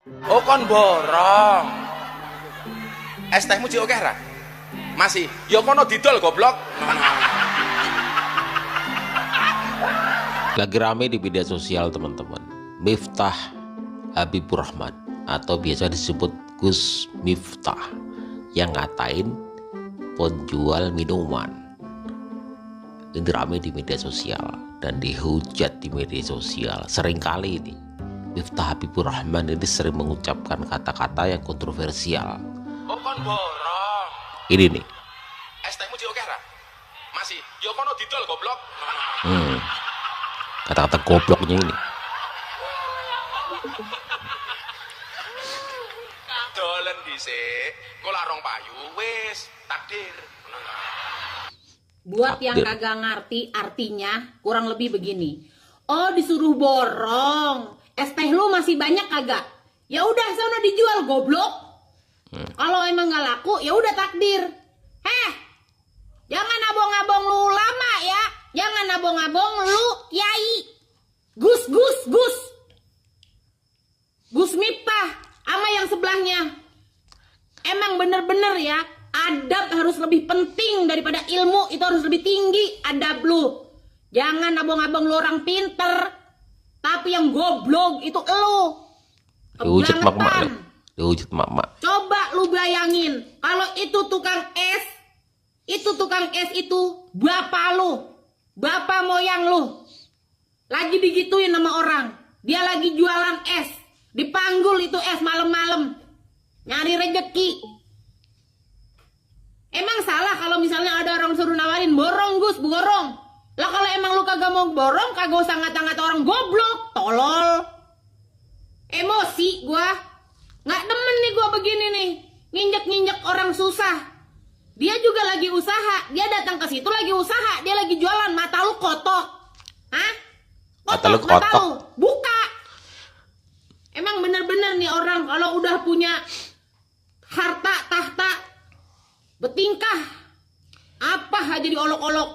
Oh kon borong. Es tehmu cik oke ra? Masih. Ya kono didol goblok. Lagi rame di media sosial teman-teman, Miftah Habibur Rahman atau biasa disebut Gus Miftah yang ngatain penjual minuman. Ini rame di media sosial dan dihujat di media sosial. Seringkali ini Miftah Habibur Rahman ini sering mengucapkan kata-kata yang kontroversial. Oh kon borong. Ini nih, Es tehmu cik oke ra? Masih. Ya kono didol goblok. kata-kata gobloknya ini. Dolen dhisik, kok larong payu wis takdir. Buat yang Takdir. kagak ngerti artinya kurang lebih begini. Oh, disuruh borong. Es teh lu masih banyak kagak? Ya udah sono dijual goblok. Kalau emang nggak laku ya udah takdir. Jangan abong-abong lu lama ya. Jangan abong-abong lu kiai. Gus Miftah sama yang sebelahnya. Emang bener-bener ya, adab harus lebih penting daripada ilmu, itu harus lebih tinggi adab lu. Jangan abong-abong lu orang pinter, tapi yang goblok itu lu. Dihujat mak-mak, Kebangetan. dihujat mak-mak. Coba lu bayangin, kalau itu tukang es itu bapak lu, bapak moyang lu. Lagi digituin sama orang, dia lagi jualan es, dipanggul itu es malam-malam, nyari rejeki. Emang salah kalau misalnya ada orang suruh nawarin, borong Gus, borong. Lah kalau emang lu kagak mau borong, kagak usah ngata-ngata orang goblok, tolol. Emosi gua. Nggak demen nih gua begini nih, nginjek-nginjek orang susah. Dia juga lagi usaha, dia datang ke situ lagi usaha, dia lagi jualan. Mata lu kotok, hah? Mata lu Mata kotok. lu buka. Emang bener-bener nih orang kalau udah punya harta tahta, bertingkah apa aja diolok-olok.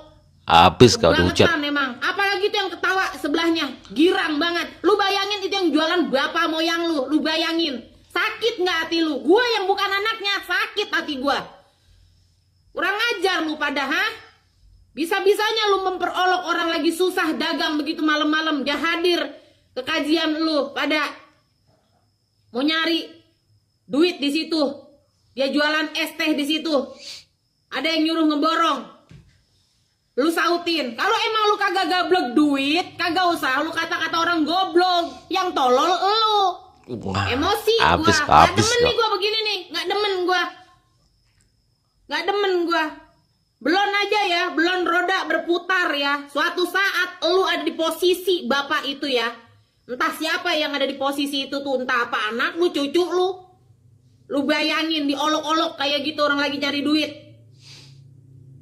Habis kau dihujat. Kebangetan emang. Apalagi tuh yang ketawa sebelahnya, girang banget. Lu bayangin itu yang jualan bapak moyang lu bayangin. Sakit nggak hati lu? Gua yang bukan anaknya, sakit hati gua. Kurang ajar lu pada, ha? Bisa-bisanya lu memperolok orang lagi susah dagang begitu malam-malam. Dia hadir ke kajian lu pada mau nyari duit di situ. Dia jualan es teh di situ. Ada yang nyuruh ngeborong. Lu sautin. Kalau emang lu kagak gablek duit, kagak usah lu kata-kata orang goblok. Yang tolol lu. Wah, Emosi habis gua. Nggak habis demen nih kau. gua begini nih. Nggak demen gua. Belum aja ya, belum roda berputar ya. Suatu saat lu ada di posisi bapak itu ya. Entah siapa yang ada di posisi itu tuh, entah apa anak lu, cucu lu. Lu bayangin diolok-olok kayak gitu orang lagi cari duit.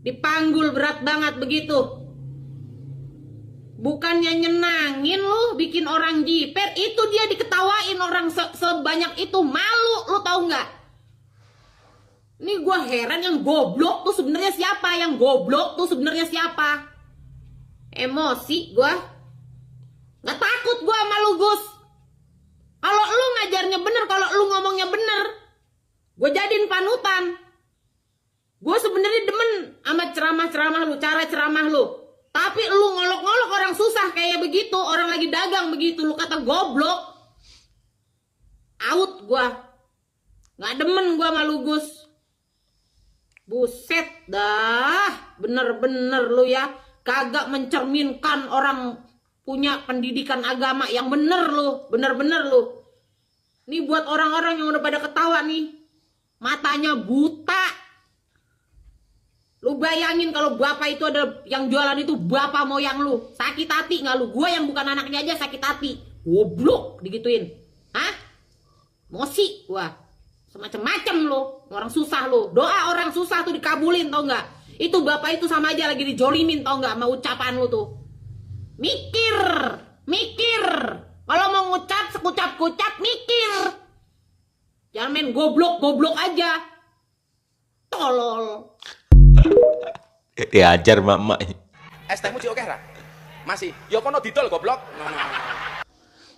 Dipanggul berat banget begitu. Bukannya nyenangin lu, bikin orang jiper, itu dia diketawain orang sebanyak itu. Malu, lu tahu nggak? Ini gua heran, yang goblok tuh sebenarnya siapa? Yang goblok tuh sebenarnya siapa? Emosi gua. Nggak takut gua sama lu, Gus. Kalau lu ngajarnya bener, kalau lu ngomongnya bener, gua jadiin panutan. Gue sebenarnya demen sama ceramah-ceramah lu, cara ceramah lu. Tapi lu ngolok-ngolok orang susah kayak begitu, orang lagi dagang begitu, lu kata goblok. Out gua. Nggak demen gua sama lu, Gus. Buset dah, bener-bener lu ya, kagak mencerminkan orang punya pendidikan agama yang bener lu, bener-bener lu. Ini buat orang-orang yang udah pada ketawa nih, matanya buta. Lu bayangin kalau bapak itu ada yang jualan itu bapak moyang lu, sakit hati nggak lu? Gua yang bukan anaknya aja sakit hati, goblok digituin, hah? Emosi gua. Semacam-macam lu, orang susah lu. Doa orang susah tuh dikabulin, tau nggak? Itu bapak itu sama aja lagi dijolimin, tau nggak, sama ucapan lu tuh. Mikir. Kalau mau ngucap, sekucap-kucap, mikir. Jangan main goblok aja. Tolol. Diajar mak-mak. Es tehmu cik oke ra? Masih. Ya kono didol goblok.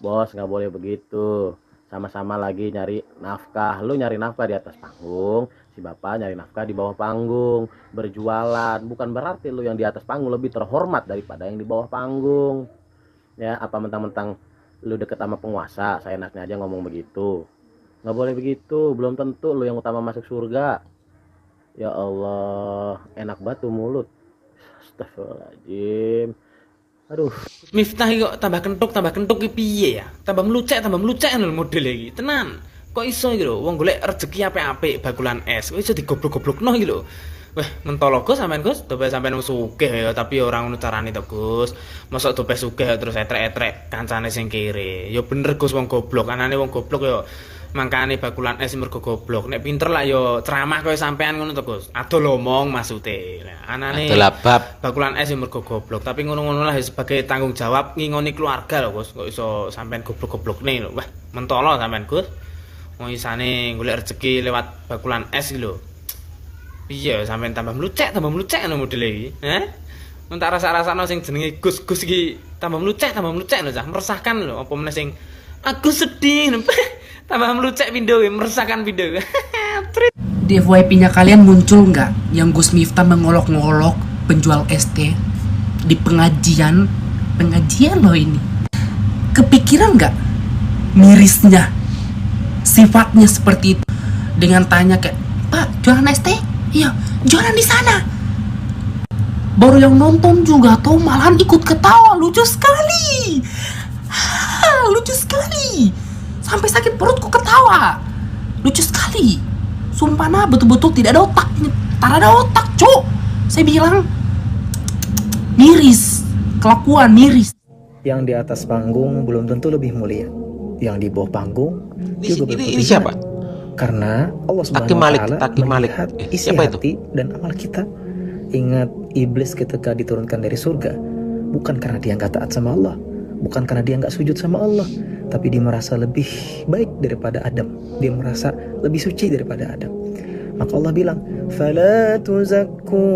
Bos, nggak boleh begitu. sama-sama lagi nyari nafkah. Lu nyari nafkah di atas panggung, si bapak nyari nafkah di bawah panggung, berjualan. Bukan berarti lu yang di atas panggung lebih terhormat daripada yang di bawah panggung. Ya, apa mentang-mentang lu deket sama penguasa, saya enaknya aja ngomong begitu. Nggak boleh begitu, belum tentu lu yang utama masuk surga. Ya Allah, enak banget tuh mulut. Astagfirullahaladzim. Aduh. Miftah kok tambah kentuk ki piye ya? Tambah melucek lho model iki. Tenan. Kok iso iki lho, wong golek rezeki apik-apik bakulan es. Kok iso digoblok-goblokno iki lho. Wah, mentolo Gus sampean Gus, dope sampean wong sugih ya, tapi ora ngono carane to Gus. Mosok dope sugih terus etrek-etrek kancane sing kiri. Ya bener Gus wong goblok, anane wong goblok ya mangkane bakulan es mergo goblok. Nek pinter lah ya ceramah kaya sampean ngono to Gus. Adol omong maksude. Anane Delabab bakulan es mergo goblok, tapi ngono-ngono lah sebagai tanggung jawab ngingoni keluarga lho Gus. Kok iso sampean goblok-goblokne lho. Wah, mentolo sampean Gus. Wong isane golek rezeki lewat bakulan es iki lho. Piye sampean tambah melucek ngono model iki. Mun tak rasa-rasano sing jenenge Gus-Gus iki tambah melucek lho cah, meresahkan lho. Apa meneh sing aku sedih. Tambah melucek video, meresahkan video. Di FYP-nya kalian muncul nggak yang Gus Miftah mengolok-ngolok penjual ST di pengajian loh ini? Kepikiran nggak mirisnya sifatnya seperti itu dengan tanya kayak, Pak jualan ST? Iya, jualan di sana. Baru yang nonton juga tuh malahan ikut ketawa, lucu sekali. Lucu sekali. Sampai sakit perutku ketawa. Lucu sekali. Sumpah nah, betul-betul tidak ada otak. Tak ada otak, cuk. Saya bilang miris. Kelakuan miris. Yang di atas panggung belum tentu lebih mulia. Yang di bawah panggung juga belum tentu. Ini siapa? Karena Allah Subhanahu wa taala melihat isi hati dan amal kita. Ingat, iblis ketika diturunkan dari surga bukan karena dia nggak taat sama Allah, bukan karena dia nggak sujud sama Allah, tapi dia merasa lebih baik daripada Adam. Dia merasa lebih suci daripada Adam. Maka Allah bilang, "Fala tuzakku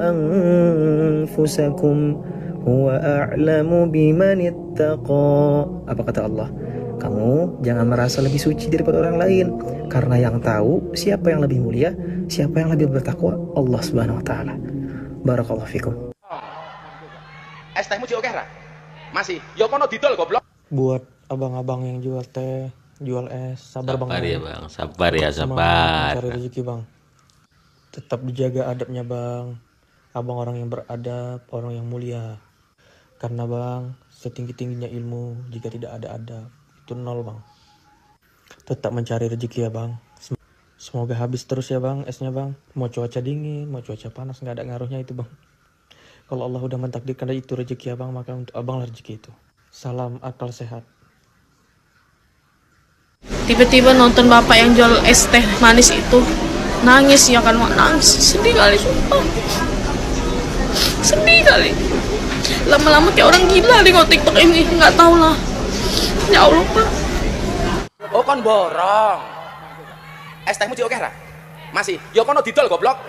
anfusakum huwa a'lamu biman ittaqa." Apa kata Allah? Kamu jangan merasa lebih suci daripada orang lain, karena yang tahu siapa yang lebih mulia, siapa yang lebih bertakwa, Allah Subhanahu wa taala. Barakallahu fikum. Es tehmu jek akeh ra? Masih. Ya kono didol goblok. Buat abang-abang yang jual teh, jual es, sabar bang. Sabar ya bang, sabar ya, sabar. Cari rezeki bang. Tetap dijaga adabnya bang. Abang orang yang beradab, orang yang mulia. Karena bang, setinggi-tingginya ilmu, jika tidak ada adab, itu nol bang. Tetap mencari rezeki ya bang. Semoga habis terus ya bang, esnya bang. Mau cuaca dingin, mau cuaca panas, nggak ada ngaruhnya itu bang. Kalau Allah udah mentakdirkan itu rezeki abang, maka untuk abang lah rezeki itu. Salam akal sehat. Tiba-tiba nonton bapak yang jual es teh manis itu, nangis ya kan, mak nangis, sedih kali sumpah, sedih kali. Lama-lama kayak orang gila nih kalau TikTok ini, nggak tahu lah. Ya Allah pak. Oh kon borong. Es tehmu jek akeh ra? Masih. Ya kono didol goblok.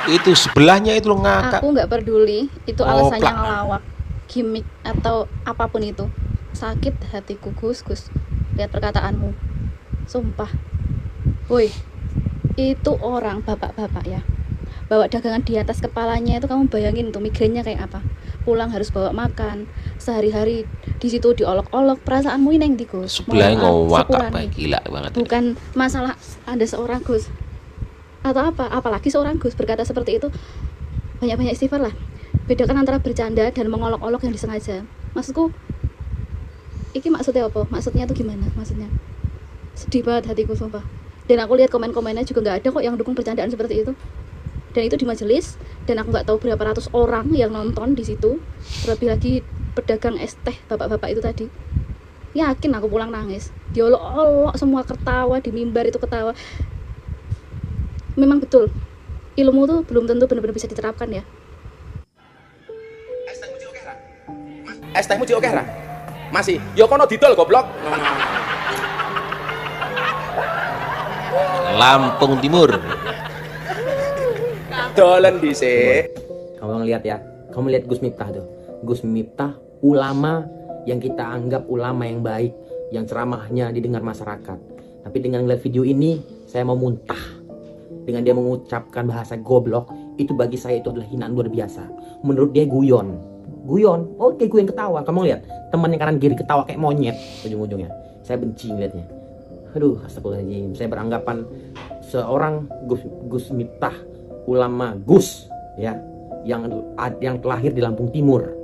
Itu sebelahnya itu lo ngakak. Aku nggak peduli itu alasannya Oplak. ngelawak, gimmick atau apapun itu. Sakit hatiku Gus. Lihat perkataanmu. Sumpah. Woi, itu orang bapak-bapak ya. Bawa dagangan di atas kepalanya itu, kamu bayangin tuh migrainnya kayak apa. Pulang harus bawa makan. Sehari-hari di situ diolok-olok. Perasaanmu ini yang di Gus. Sebelahnya ngowak sepurane. apa gila banget. Bukan masalah ada seorang Gus atau apa, apalagi seorang Gus berkata seperti itu. Banyak-banyak istighfar lah. Bedakan antara bercanda dan mengolok-olok yang disengaja. Maksudku, iki maksudnya apa? Maksudnya tuh gimana? Maksudnya sedih banget hatiku sumpah. Dan aku lihat komen-komennya juga nggak ada kok yang dukung bercandaan seperti itu. Dan itu di majelis, dan aku nggak tahu berapa ratus orang yang nonton di situ. Terlebih lagi pedagang es teh bapak-bapak itu tadi. Yakin aku pulang nangis. Diolok-olok semua, ketawa di mimbar itu ketawa. Memang betul, ilmu tuh belum tentu benar-benar bisa diterapkan ya. Es tehmu jek akeh ra? Masih. Ya kono didol goblok. Lampung Timur. Dolen dhisik. Kamu lihat ya, kamu lihat Gus Miftah tuh. Gus Miftah ulama yang kita anggap ulama yang baik, yang ceramahnya didengar masyarakat. Tapi dengan ngeliat video ini, saya mau muntah. Dengan dia mengucapkan bahasa goblok, itu bagi saya itu adalah hinaan luar biasa. Menurut dia guyon. Guyon, oke guyon ketawa. Kamu lihat, temannya kanan kiri ketawa kayak monyet ujung-ujungnya. Saya benci ngeliatnya. Aduh, astagfirullahaladzim. Saya beranggapan seorang Gus Miftah, ulama Gus, ya, yang terlahir di Lampung Timur.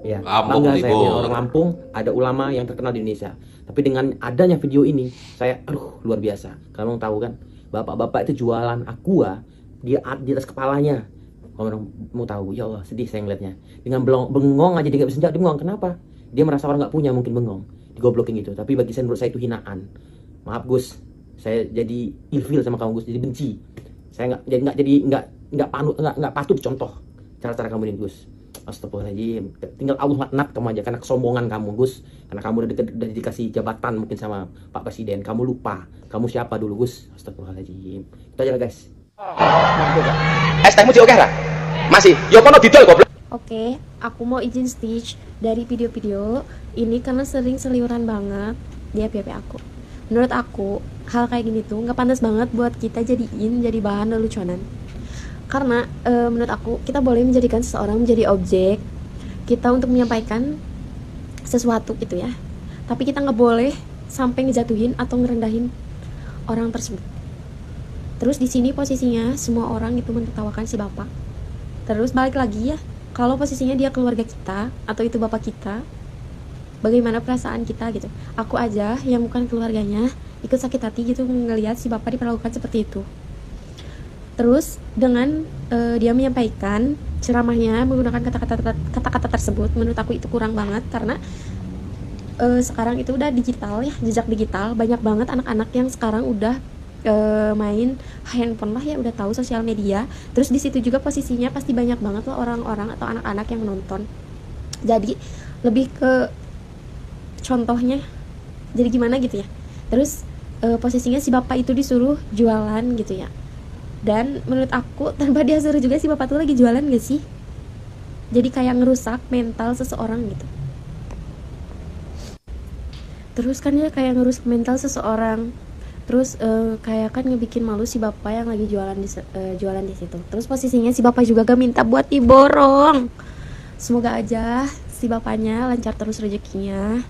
Ya, bangga saya punya orang Lampung, ada ulama yang terkenal di Indonesia. Tapi dengan adanya video ini, saya luar biasa. Kamu tahu kan, bapak-bapak itu jualan aqua di atas kepalanya. Kamu mau tahu, ya Allah, sedih saya ngeliatnya. Dengan bengong aja dia nggak bisa jawab, dia bengong. Kenapa? Dia merasa orang nggak punya, mungkin bengong, digoblokin gitu. Tapi bagi saya, menurut saya itu hinaan. Maaf Gus, saya jadi ilfil sama kamu Gus, jadi benci. Saya nggak patut dicontoh cara-cara kamu ini Gus. Astagfirullahaladzim. Tinggal Allah laknat kamu aja karena kesombongan kamu Gus. Karena kamu udah dikasih jabatan mungkin sama Pak Presiden. Kamu lupa kamu siapa dulu Gus. Astagfirullahaladzim. Itu aja guys. Es tehmu oke ra? Masih. Yo kono didol goblok. Oke, aku mau izin Stitch dari video-video ini karena sering seliuran banget di FYP aku. Menurut aku, hal kayak gini tuh nggak pantas banget buat kita jadiin jadi bahan leluconan. Karena menurut aku kita boleh menjadikan seseorang menjadi objek kita untuk menyampaikan sesuatu gitu ya, tapi kita nggak boleh sampai ngejatuhin atau ngerendahin orang tersebut. Terus di sini posisinya semua orang itu menertawakan si bapak. Terus balik lagi ya, kalau posisinya dia keluarga kita atau itu bapak kita, bagaimana perasaan kita gitu. Aku aja yang bukan keluarganya ikut sakit hati gitu ngelihat si bapak diperlakukan seperti itu. Terus dengan dia menyampaikan ceramahnya menggunakan kata-kata tersebut, menurut aku itu kurang banget karena sekarang itu udah digital ya, jejak digital. Banyak banget anak-anak yang sekarang udah main handphone lah ya, udah tahu sosial media. Terus di situ juga posisinya pasti banyak banget lah orang-orang atau anak-anak yang menonton. Jadi lebih ke contohnya, jadi gimana gitu ya. Terus posisinya si bapak itu disuruh jualan gitu ya. Dan menurut aku tanpa dia suruh juga si bapak tuh lagi jualan gak sih? Jadi kayak ngerusak mental seseorang gitu. Terus kan dia kayak ngerusak mental seseorang. Terus kayak kan ngebikin malu si bapak yang lagi jualan di situ. Terus posisinya si bapak juga gak minta buat diborong. Semoga aja si bapaknya lancar terus rezekinya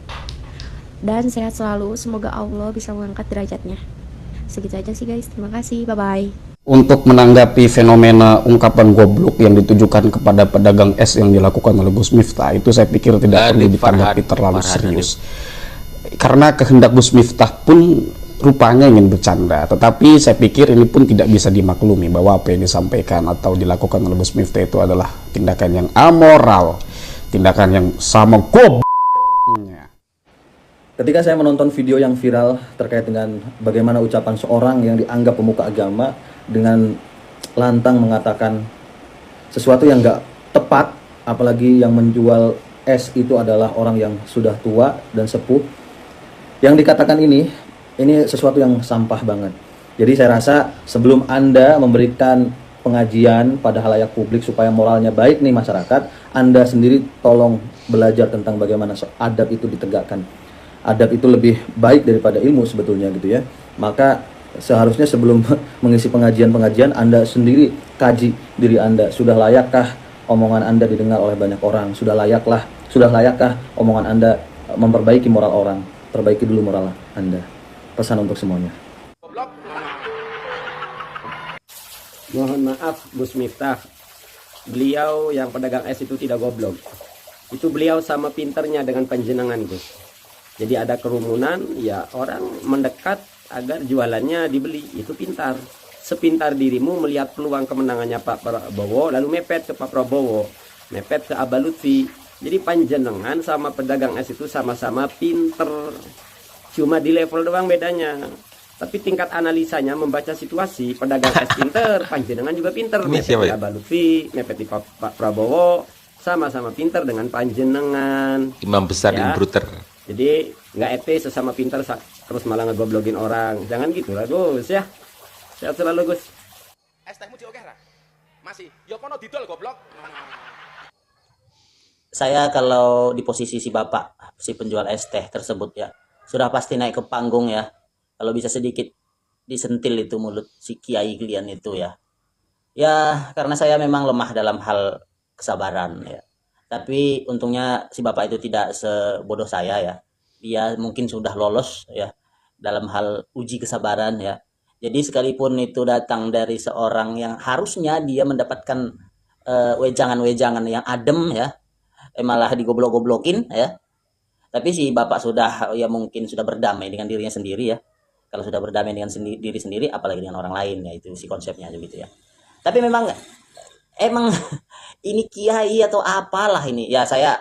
dan sehat selalu. Semoga Allah bisa mengangkat derajatnya. Segitu aja sih guys. Terima kasih. Bye bye. Untuk menanggapi fenomena ungkapan goblok yang ditujukan kepada pedagang es yang dilakukan oleh Gus Miftah, itu saya pikir tidak perlu ditanggapi terlalu serius. Karena kehendak Gus Miftah pun rupanya ingin bercanda, tetapi saya pikir ini pun tidak bisa dimaklumi bahwa apa yang disampaikan atau dilakukan oleh Gus Miftah itu adalah tindakan yang amoral, tindakan yang sama gobloknya. Ketika saya menonton video yang viral terkait dengan bagaimana ucapan seorang yang dianggap pemuka agama dengan lantang mengatakan sesuatu yang gak tepat, apalagi yang menjual es itu adalah orang yang sudah tua dan sepuh, yang dikatakan ini sesuatu yang sampah banget. Jadi saya rasa sebelum Anda memberikan pengajian pada halayak publik supaya moralnya baik nih masyarakat, Anda sendiri tolong belajar tentang bagaimana adab itu ditegakkan. Adab itu lebih baik daripada ilmu sebetulnya gitu ya. Maka seharusnya sebelum mengisi pengajian-pengajian, Anda sendiri kaji diri Anda. Sudah layakkah omongan Anda didengar oleh banyak orang? Sudah layakkah omongan Anda memperbaiki moral orang? Perbaiki dulu moral Anda. Pesan untuk semuanya. Mohon maaf Gus Miftah, beliau yang pedagang es itu tidak goblok. Itu beliau sama pinternya dengan panjenengan Gus. Jadi ada kerumunan, ya orang mendekat agar jualannya dibeli, itu pintar. Sepintar dirimu melihat peluang kemenangannya Pak Prabowo lalu mepet ke Pak Prabowo, mepet ke Abah Lutfi. Jadi panjenengan sama pedagang es itu sama-sama pinter, cuma di level doang bedanya. Tapi tingkat analisanya membaca situasi, pedagang es pinter, panjenengan juga pinter, mepet di Abah Lutfi, mepet di Pak Prabowo, sama-sama pinter dengan panjenengan. Imam besar ya. Bruter. Jadi nggak etis sesama pinter terus malah ngegoblogin orang. Jangan gitu lah Gus ya. Sehat selalu Gus. Es tehmu oke ra? Masih. Yo kono didol goblok. Saya kalau di posisi si bapak, si penjual es teh tersebut ya, sudah pasti naik ke panggung ya. Kalau bisa sedikit disentil itu mulut si kiai kalian itu ya. Ya, karena saya memang lemah dalam hal kesabaran ya. Tapi untungnya si bapak itu tidak sebodoh saya ya. Dia mungkin sudah lolos ya dalam hal uji kesabaran ya. Jadi sekalipun itu datang dari seorang yang harusnya dia mendapatkan wejangan-wejangan yang adem ya, malah digoblok-goblokin ya. Tapi si bapak sudah ya mungkin sudah berdamai dengan dirinya sendiri ya. Kalau sudah berdamai dengan diri sendiri, apalagi dengan orang lain ya, itu si konsepnya gitu ya. Tapi memang emang ini kiai atau apalah ini ya, saya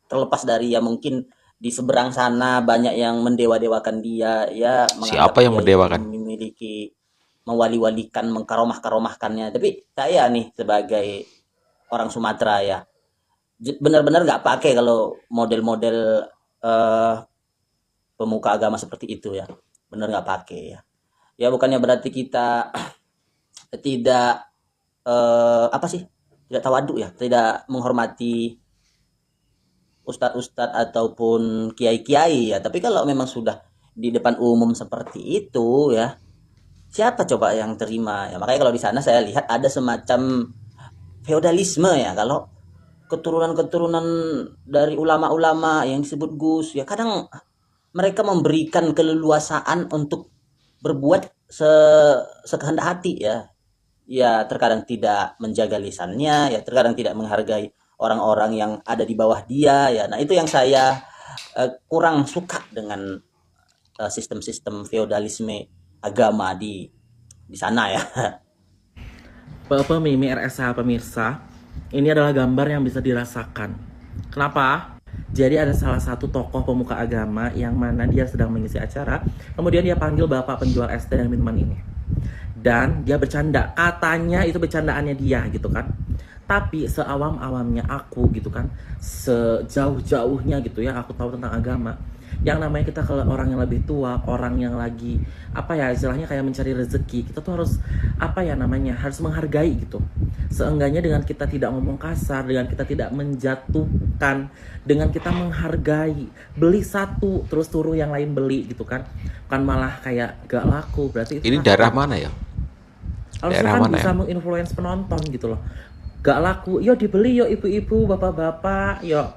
terlepas dari ya mungkin di seberang sana banyak yang mendewa-dewakan dia ya, Siapa yang mendewakan? memiliki mewali-walikan, mengkaromah-karomahkannya. Tapi saya nih sebagai orang Sumatera ya benar-benar nggak pakai kalau model-model pemuka agama seperti itu ya, benar nggak pakai ya. Ya bukannya berarti kita tidak tidak tawaduk ya, tidak menghormati ustadz-ustadz ataupun kiai-kiai ya. Tapi kalau memang sudah di depan umum seperti itu ya, siapa coba yang terima ya. Makanya kalau di sana saya lihat ada semacam feodalisme ya. Kalau keturunan-keturunan dari ulama-ulama yang disebut Gus ya, kadang mereka memberikan keleluasaan untuk berbuat sekehendak hati ya. Ya terkadang tidak menjaga lisannya ya, terkadang tidak menghargai orang-orang yang ada di bawah dia ya. Nah itu yang saya kurang suka dengan sistem-sistem feodalisme agama di sana ya. Mimi RSH pemirsa, ini adalah gambar yang bisa dirasakan. Kenapa? Jadi ada salah satu tokoh pemuka agama yang mana dia sedang mengisi acara, kemudian dia panggil bapak penjual es teh dan minuman ini. Dan dia bercanda, katanya itu bercandaannya dia gitu kan. Tapi seawam-awamnya aku gitu kan, sejauh-jauhnya gitu ya aku tahu tentang agama, yang namanya kita kalau orang yang lebih tua, orang yang lagi apa ya istilahnya kayak mencari rezeki, kita tuh harus apa ya namanya, harus menghargai gitu. Seenggaknya dengan kita tidak ngomong kasar, dengan kita tidak menjatuhkan, dengan kita menghargai, beli satu terus suruh yang lain beli gitu kan, kan malah kayak gak laku. Berarti ini daerah mana ya? harusnya kan bisa menginfluence penonton gitu loh. Gak laku, yo dibeli yo ibu-ibu, bapak-bapak, yo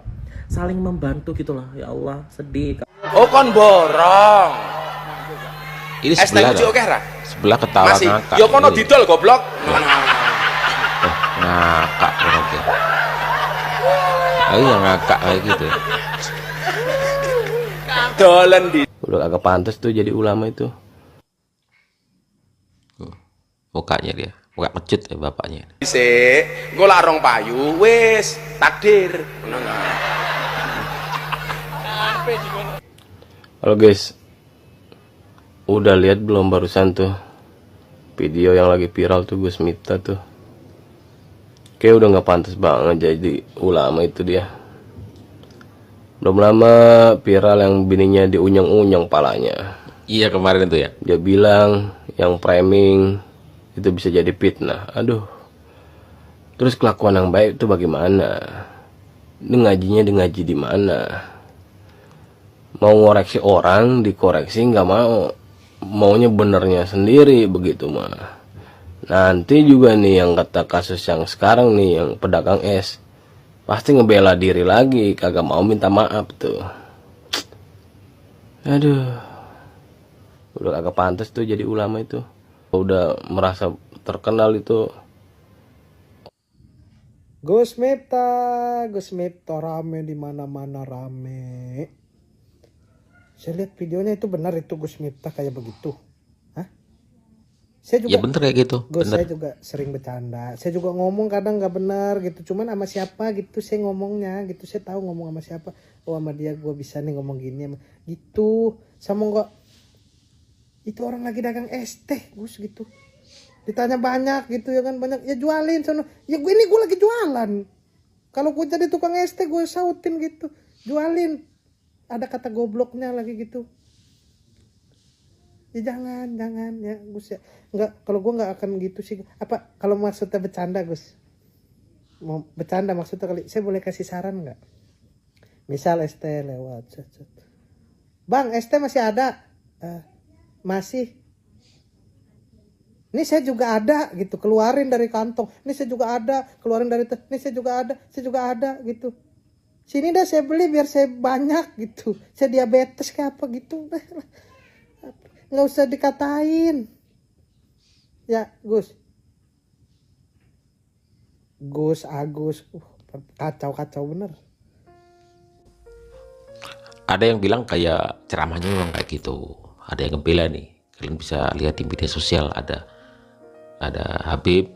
saling membantu gitu loh. Ya Allah, sedih. Oh kon borong. Ini sebelah sebelah ketawa ngakak. Yo kono didol goblok. Ngakak aja. Ayo ngakak kayak gitu. Dolen di. Udah agak pantas tuh jadi ulama itu. Mukanya dia, muka kecut ya bapaknya. Sik, engko lak rong payu wis takdir. Halo guys, udah lihat belum barusan tuh video yang lagi viral tuh Gus Miftah tuh? Kayak udah nggak pantas banget jadi ulama itu dia. Belum lama viral yang bininya diunyeng-unyeng palanya. Iya kemarin itu ya. Dia bilang yang framing itu bisa jadi fitnah. Aduh. Terus kelakuan yang baik itu bagaimana? Ngajinya ngaji di mana? Mau ngoreksi orang dikoreksi nggak mau. Maunya benernya sendiri begitu mah. Nanti juga nih yang kata kasus yang sekarang nih yang pedagang es pasti ngebela diri lagi, kagak mau minta maaf tuh. Aduh. Udah agak pantas tuh jadi ulama itu. Udah merasa terkenal itu. Gus Miftah rame di mana-mana rame. Saya lihat videonya itu benar itu Gus Miftah kayak begitu. Hah? Saya juga. Ya bener kayak gitu. Saya juga sering bercanda. Saya juga ngomong kadang nggak benar gitu. Cuman sama siapa gitu saya ngomongnya gitu. Saya tahu ngomong sama siapa. Oh sama dia gue bisa nih ngomong gini gitu. Sama enggak. Itu orang lagi dagang es teh Gus gitu, ditanya banyak gitu ya kan, banyak ya jualin sono ya, gue lagi jualan. Kalau gue jadi tukang es teh gue sautin gitu, jualin, ada kata gobloknya lagi gitu ya. Jangan ya Gus ya, nggak, kalau gue nggak akan gitu sih. Apa kalau maksudnya bercanda Gus, mau bercanda maksudnya kali, saya boleh kasih saran nggak? Misal es teh lewat Bang, ST masih ada? Masih. Ini saya juga ada gitu, keluarin dari kantong. Ini saya juga ada, keluarin dari ini saya juga ada gitu. Sini dah saya beli biar saya banyak gitu. Saya diabetes kayak apa gitu. Nggak usah dikatain. Ya, Gus. Agus. Kacau bener. Ada yang bilang kayak ceramahnya memang kayak gitu. Ada yang ngebela nih. Kalian bisa lihat di media sosial, ada Habib,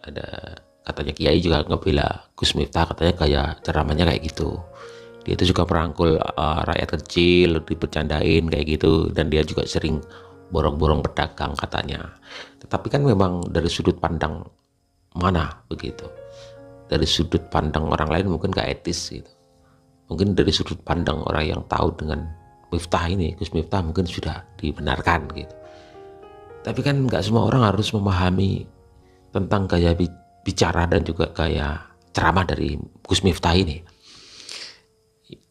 ada katanya Kiai juga ngebela Gus Miftah, katanya kayak ceramahnya kayak gitu. Dia itu juga merangkul rakyat kecil, dibercandain kayak gitu, dan dia juga sering borong-borong pedagang katanya. Tetapi kan memang dari sudut pandang mana begitu. Dari sudut pandang orang lain mungkin gak etis gitu. Mungkin dari sudut pandang orang yang tahu dengan Miftah ini, Gus Miftah, mungkin sudah dibenarkan gitu. Tapi kan nggak semua orang harus memahami tentang gaya bicara dan juga gaya ceramah dari Gus Miftah ini.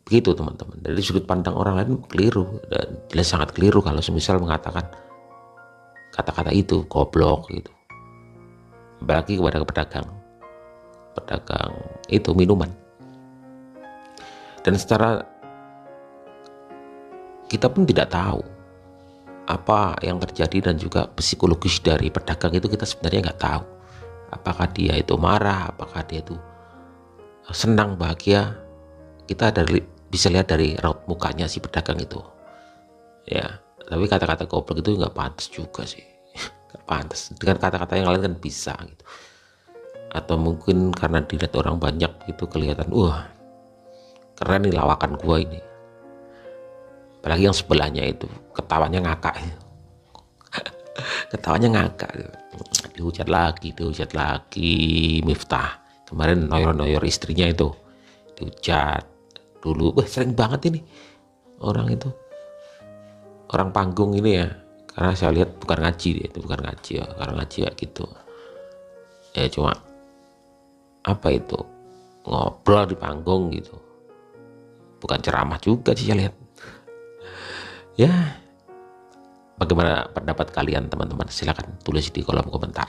Begitu teman-teman. Dari sudut pandang orang lain keliru, dan jelas sangat keliru kalau semisal mengatakan kata-kata itu goblok gitu. Apalagi kepada pedagang itu minuman. Dan secara kita pun tidak tahu apa yang terjadi, dan juga psikologis dari pedagang itu kita sebenarnya nggak tahu. Apakah dia itu marah, apakah dia itu senang, bahagia, kita bisa lihat dari raut mukanya si pedagang itu. Ya, tapi kata-kata goblok itu nggak pantas juga sih. Nggak pantas. Dengan kata-kata yang lain kan bisa gitu. Atau mungkin karena dilihat orang banyak itu kelihatan, wah keren nih lawakan gua ini. Apalagi yang sebelahnya itu ketawanya ngakak. Ketawanya ngakak. Dihujat lagi Miftah. Kemarin noyor istrinya itu dihujat dulu. Wah, sering banget ini orang itu, orang panggung ini ya. Karena saya lihat bukan ngaji dia, itu bukan ngaji ya. Karena ngaji ya gitu. Ya cuma apa itu, ngobrol di panggung gitu. Bukan ceramah juga sih saya lihat. Ya, bagaimana pendapat kalian teman-teman? Silakan tulis di kolom komentar.